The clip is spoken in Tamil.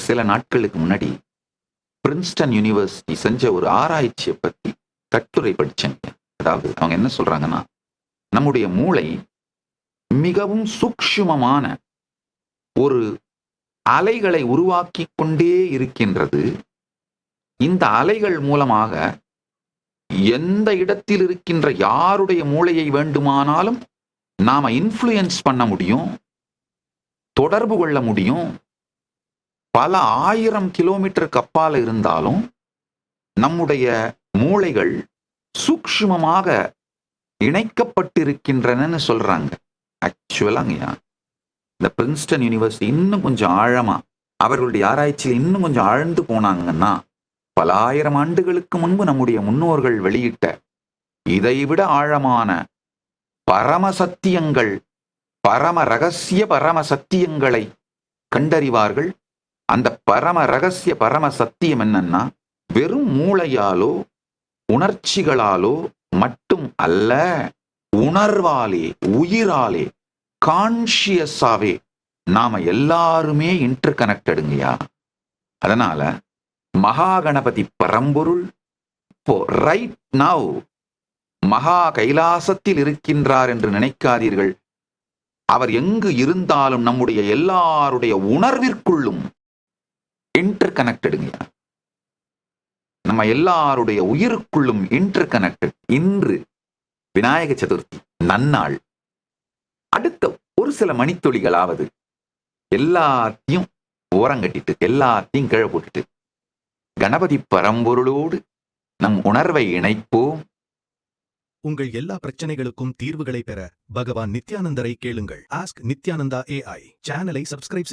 சில நாட்களுக்கு முன்னாடி பிரின்ஸ்டன் யூனிவர்சிட்டி செஞ்ச ஒரு ஆராய்ச்சியை பத்தி கட்டுரை படிச்சேங்க. அதாவது அவங்க என்ன சொல்றாங்கன்னா, நம்முடைய மூளை மிகவும் சூக்ஷ்மமான ஒரு அலைகளை உருவாக்கிக் கொண்டே இருக்கின்றது. இந்த அலைகள் மூலமாக எந்த இடத்தில் இருக்கின்ற யாருடைய மூளையை வேண்டுமானாலும் நாம இன்ஃப்ளூயன்ஸ் பண்ண முடியும், தொடர்பு கொள்ள முடியும். பல 1000 கிலோமீட்டருக்கு அப்பால இருந்தாலும் நம்முடைய மூளைகள் சூக்ஷ்மமாக இணைக்கப்பட்டிருக்கின்றனன்னு சொல்றாங்க. ஆக்சுவலாங்கய்யா, இந்த பிரின்ஸ்டன் யூனிவர்சிட்டி இன்னும் கொஞ்சம் ஆழமா அவர்களுடைய ஆராய்ச்சியில் இன்னும் கொஞ்சம் ஆழ்ந்து போனாங்கன்னா, பல 1000 ஆண்டுகளுக்கு முன்பு நம்முடைய முன்னோர்கள் வெளியிட்ட இதைவிட ஆழமான பரம சத்தியங்கள், பரம ரகசிய பரம சத்தியங்களை கண்டறிவார்கள். அந்த பரம ரகசிய பரம சத்தியம் என்னன்னா, வெறும் மூளையாலோ உணர்ச்சிகளாலோ மட்டும் அல்ல, உணர்வாலே, உயிராலே, கான்ஷியஸாவே நாம எல்லாருமே இன்டர் கனெக்டடுங்கய்யா. அதனால மகா கணபதி பரம்பொருள் இப்போ ரைட் நவ் மகா கைலாசத்தில் இருக்கின்றார் என்று நினைக்காதீர்கள். அவர் எங்கு இருந்தாலும் நம்முடைய எல்லாருடைய உணர்விற்குள்ளும் இன்டர் கனெக்டடுங்கய்யா. நம்ம எல்லாருடைய உயிருக்குள்ளும் இன்டர் கனெக்டட். இன்று விநாயக சதுர்த்தி நன்னாள். அடுத்த ஒரு சில மணித்துளிகளாவது எல்லாத்தையும் ஓரங்கட்டிட்டு, எல்லாத்தையும் கீழே போட்டுட்டு, கணபதி பரம்பொருளோடு நம் உணர்வை இணைப்போம். உங்கள் எல்லா பிரச்சனைகளுக்கும் தீர்வுகளை பெற பகவான் நித்யானந்தரை கேளுங்கள். ஆஸ்க் நித்யானந்தா AI சேனலை சப்ஸ்கிரைப்